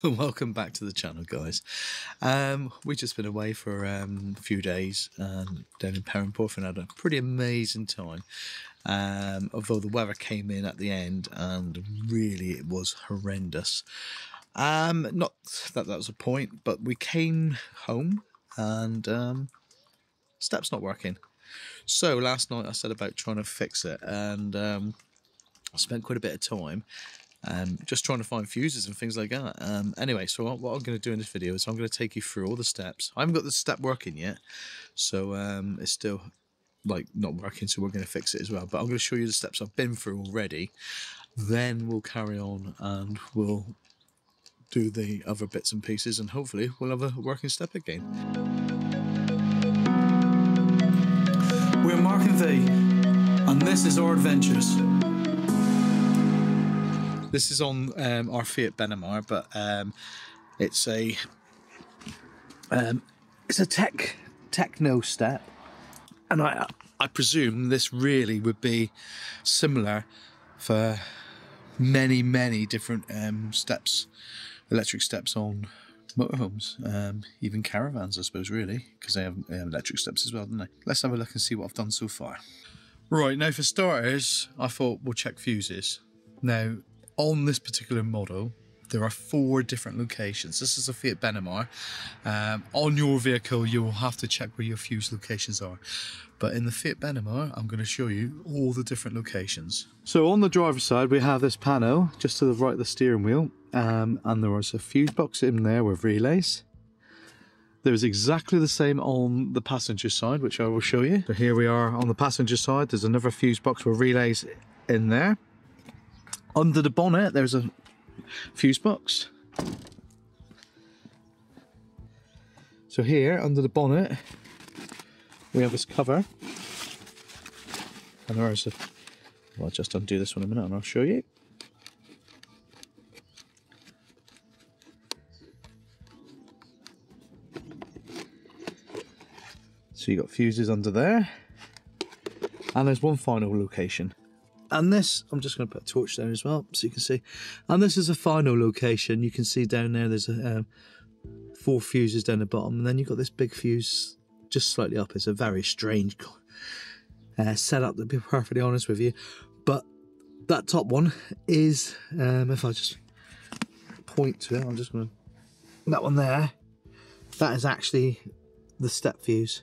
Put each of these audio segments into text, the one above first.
Welcome back to the channel, guys. We've just been away for a few days down in Perranporth and had a pretty amazing time. Although the weather came in at the end and really it was horrendous. Not that was a point, but we came home and step's not working. So last night I set about trying to fix it, and I spent quite a bit of time just trying to find fuses and things like that. Anyway, so what I'm going to do in this video is I'm going to take you through all the steps. I haven't got the step working yet, so it's still like not working, so we're going to fix it as well. But I'm going to show you the steps I've been through already. Then we'll carry on and we'll do the other bits and pieces, and hopefully we'll have a working step again. We're Mark and V, and this is our adventures. This is on our Fiat Benamar, but it's a techno step, and I presume this really would be similar for many different steps, electric steps on motorhomes, even caravans, I suppose, really, because they have electric steps as well, don't they? Let's have a look and see what I've done so far. Right, now for starters, I thought we'll check fuses. Now, on this particular model, there are 4 different locations. This is a Fiat Benamar. On your vehicle, you will have to check where your fuse locations are. But in the Fiat Benamar, I'm going to show you all the different locations. So on the driver's side, we have this panel just to the right of the steering wheel. And there was a fuse box in there with relays. There's exactly the same on the passenger side, which I will show you. So here we are on the passenger side. There's another fuse box with relays in there. Under the bonnet, there's a fuse box. So here, under the bonnet, we have this cover. And there is a... Well, I'll just undo this one a minute and I'll show you. So you got fuses under there. And there's one final location. And this, I'm just going to put a torch there as well so you can see. And this is a final location. You can see down there there's 4 fuses down the bottom, and then you've got this big fuse just slightly up. It's a very strange setup, to be perfectly honest with you. But that top one is, if I just point to it, I'm just going to, that one there, that is actually the step fuse.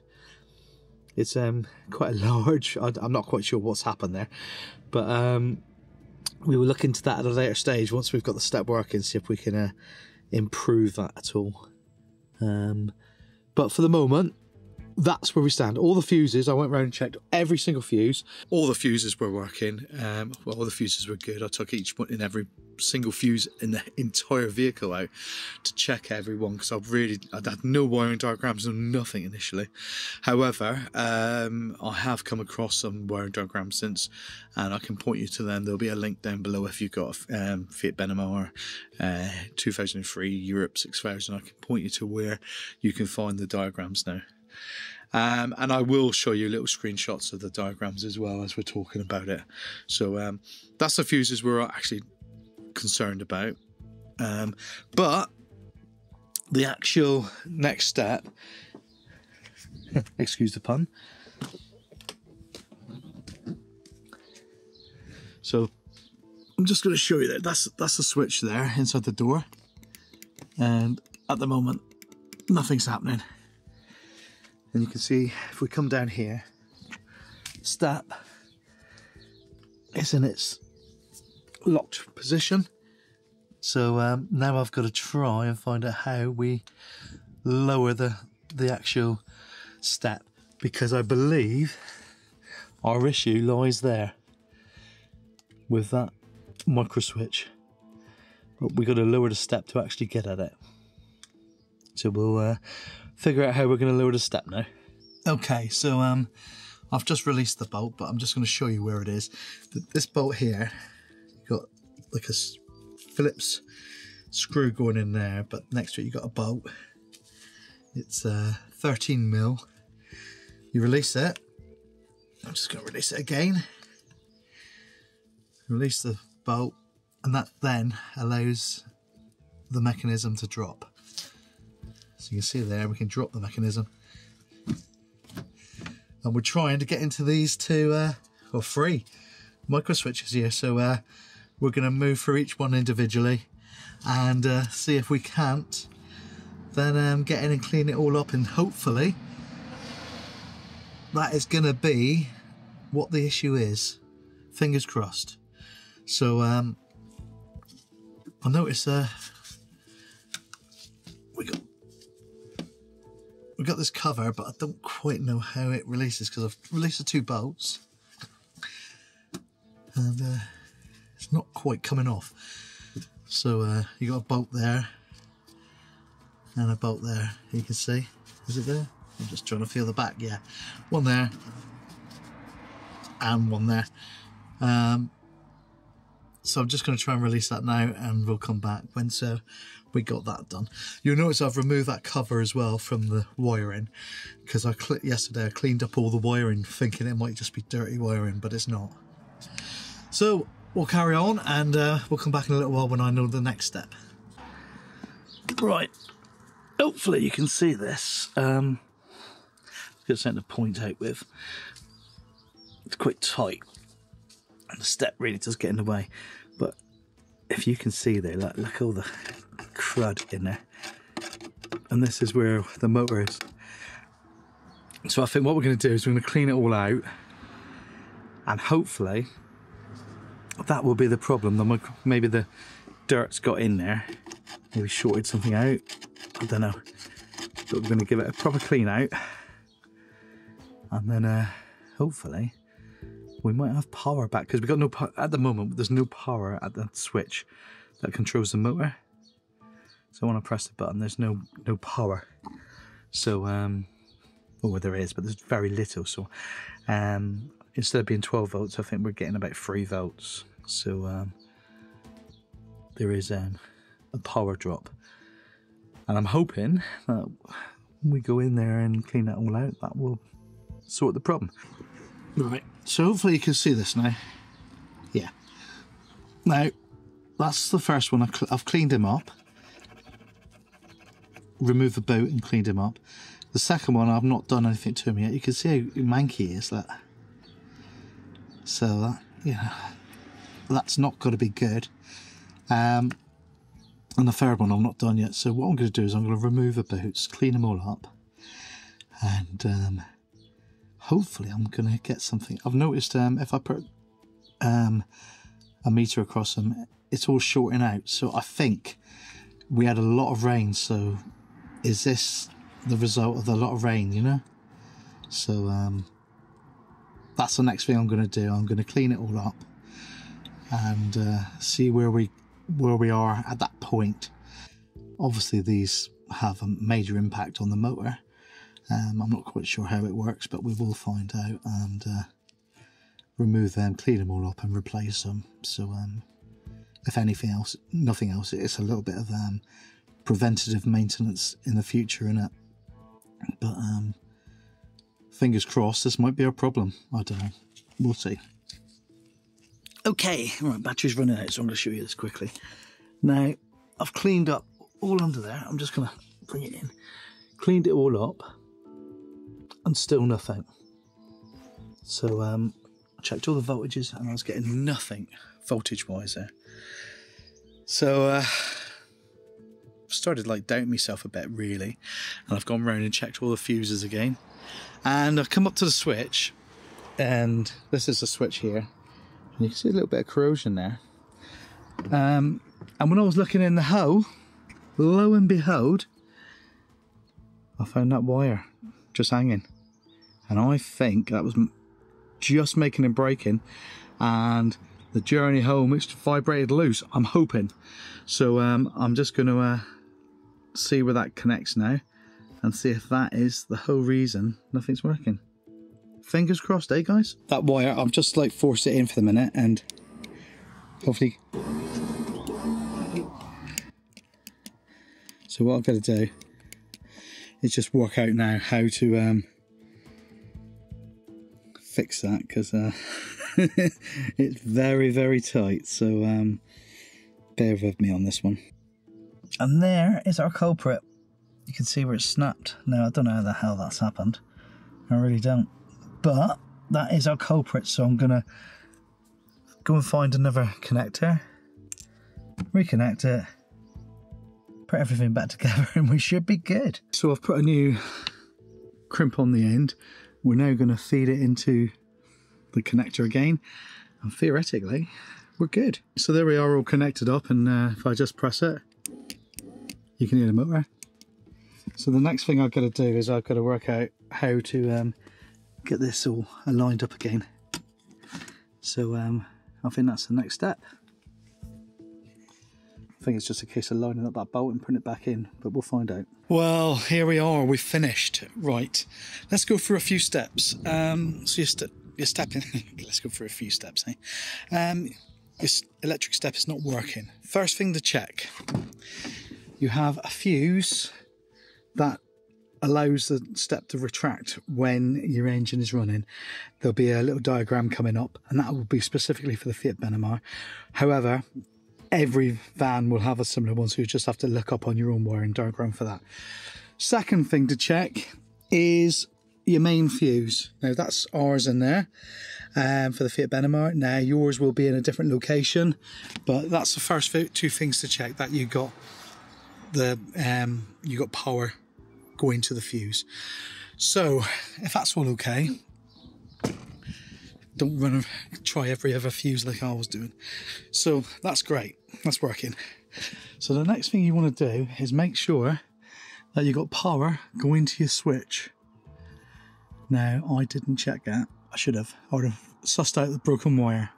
It's quite a large, I'm not quite sure what's happened there, but we will look into that at a later stage once we've got the step working, see if we can improve that at all. But for the moment, that's where we stand. All the fuses, I went around and checked every single fuse. All the fuses were working. Well, all the fuses were good. I took each one in every single fuse in the entire vehicle out to check everyone, because I'd had no wiring diagrams and nothing initially. However, I have come across some wiring diagrams since, and I can point you to them. There'll be a link down below if you've got a Fiat Benamar 2003 Europe 6000. I can point you to where you can find the diagrams now. And I will show you little screenshots of the diagrams as well as we're talking about it. So that's the fuses we're actually concerned about. But the actual next step, excuse the pun. So I'm just going to show you that that's the switch there inside the door, and at the moment nothing's happening. And you can see if we come down here, step is in its locked position. So now I've got to try and find out how we lower the actual step, because I believe our issue lies there with that micro switch. But we've got to lower the step to actually get at it. So we'll figure out how we're going to lower the step now. Okay, so I've just released the bolt, but I'm just going to show you where it is. This bolt here, you've got like a Phillips screw going in there, but next to it you've got a bolt. It's 13mm. You release it. I'm just going to release it again. Release the bolt, and that then allows the mechanism to drop. So you can see there, we can drop the mechanism. And we're trying to get into these two, or 3 micro switches here. So we're going to move through each one individually and see if we can't then get in and clean it all up, and hopefully that is going to be what the issue is. Fingers crossed. So I noticed we got this cover, but I don't quite know how it releases because I've released the 2 bolts and it's not quite coming off. So you got a bolt there and a bolt there. You can see, is it there? I'm just trying to feel the back. Yeah, one there and one there. So I'm just going to try and release that now, and we'll come back when we got that done. You'll notice I've removed that cover as well from the wiring, because yesterday I cleaned up all the wiring thinking it might just be dirty wiring, but it's not. So we'll carry on, and we'll come back in a little while when I know the next step. Right, hopefully you can see this. I've got something to point out with. It's quite tight, and the step really does get in the way. But if you can see there, look all the crud in there. And this is where the motor is. So I think what we're going to do is we're going to clean it all out, and hopefully that will be the problem. Maybe the dirt's got in there, maybe shorted something out, I don't know. But we're going to give it a proper clean out, and then hopefully we might have power back, because we got no power at the moment. There's no power at the switch that controls the motor. So when I press the button, there's no power. So well, there is, but there's very little. So instead of being 12 volts, I think we're getting about 3 volts. So there is a power drop, and I'm hoping that when we go in there and clean that all out, that will sort the problem. Right, so hopefully you can see this now. Yeah. Now, that's the first one. I've cleaned him up. Removed the boot and cleaned him up. The second one, I've not done anything to him yet. You can see how manky he is, that. So, that, yeah, that's not going to be good. And the third one, I'm not done yet. So what I'm going to do is I'm going to remove the boots, clean them all up, and hopefully I'm going to get something. I've noticed if I put a meter across them, it's all shorting out. So I think we had a lot of rain. So is this the result of a lot of rain, you know? So that's the next thing I'm going to do. I'm going to clean it all up and see where we are at that point. Obviously these have a major impact on the motor. I'm not quite sure how it works, but we will find out and remove them, clean them all up and replace them. So if anything else, nothing else, it's a little bit of preventative maintenance in the future, innit? But fingers crossed, this might be a problem. I don't know. We'll see. Okay, right, battery's running out, so I'm going to show you this quickly. Now, I've cleaned up all under there. I'm just going to bring it in. Cleaned it all up, and still nothing. So I checked all the voltages, and I was getting nothing voltage-wise there. So started like doubting myself a bit, really, and I've gone round and checked all the fuses again, and I've come up to the switch, and this is the switch here. You can see a little bit of corrosion there. And when I was looking in the hole, lo and behold, I found that wire just hanging. And I think that was just making and breaking, and the journey home it's vibrated loose, I'm hoping. So I'm just going to see where that connects now and see if that is the whole reason nothing's working. Fingers crossed, eh guys? That wire, I've just like forced it in for the minute, and hopefully. So what I've got to do is just work out now how to fix that, because it's very, very tight. So bear with me on this one. And there is our culprit. You can see where it's snapped. Now, I don't know how the hell that's happened. I really don't. But that is our culprit, so I'm going to go and find another connector, reconnect it, put everything back together, and we should be good. So I've put a new crimp on the end. We're now going to feed it into the connector again, and theoretically we're good. So there we are, all connected up, and if I just press it, you can hear the motor. So the next thing I've got to do is I've got to work out how to get this all aligned up again. So I think that's the next step. I think it's just a case of lining up that bolt and putting it back in, but we'll find out. Well, here we are, we've finished. Right, let's go through a few steps. So you're stepping, let's go through a few steps, eh? This electric step is not working. First thing to check, you have a fuse that allows the step to retract when your engine is running. There'll be a little diagram coming up, and that will be specifically for the Fiat Benamar. However, every van will have a similar one, so you just have to look up on your own wiring diagram for that. Second thing to check is your main fuse. Now that's ours in there for the Fiat Benamar. Now yours will be in a different location, but that's the first two things to check, that you got the you got power going to the fuse. So if that's all okay, don't run and try every other fuse like I was doing. So that's great, that's working. So the next thing you want to do is make sure that you got power going to your switch. Now I didn't check that, I should have. I would have sussed out the broken wire.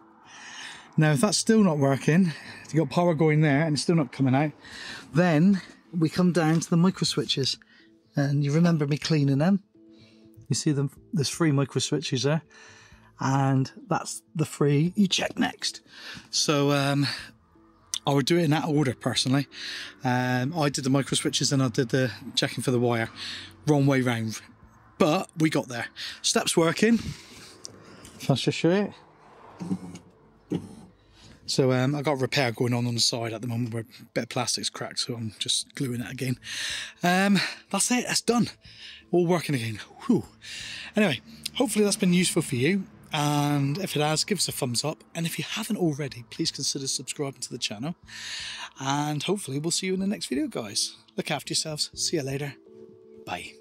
Now if that's still not working, if you got power going there and it's still not coming out, then we come down to the micro switches. And you remember me cleaning them. You see them, there's 3 micro switches there, and that's the 3 you check next. So I would do it in that order personally. I did the micro switches and I did the checking for the wire. Wrong way round, but we got there. Step's working. Let's just show you. So I've got a repair going on the side at the moment where a bit of plastic's cracked, so I'm just gluing it again. That's it, that's done. All working again. Whew. Anyway, hopefully that's been useful for you, and if it has, give us a thumbs up, and if you haven't already, please consider subscribing to the channel, and hopefully we'll see you in the next video, guys. Look after yourselves. See you later. Bye.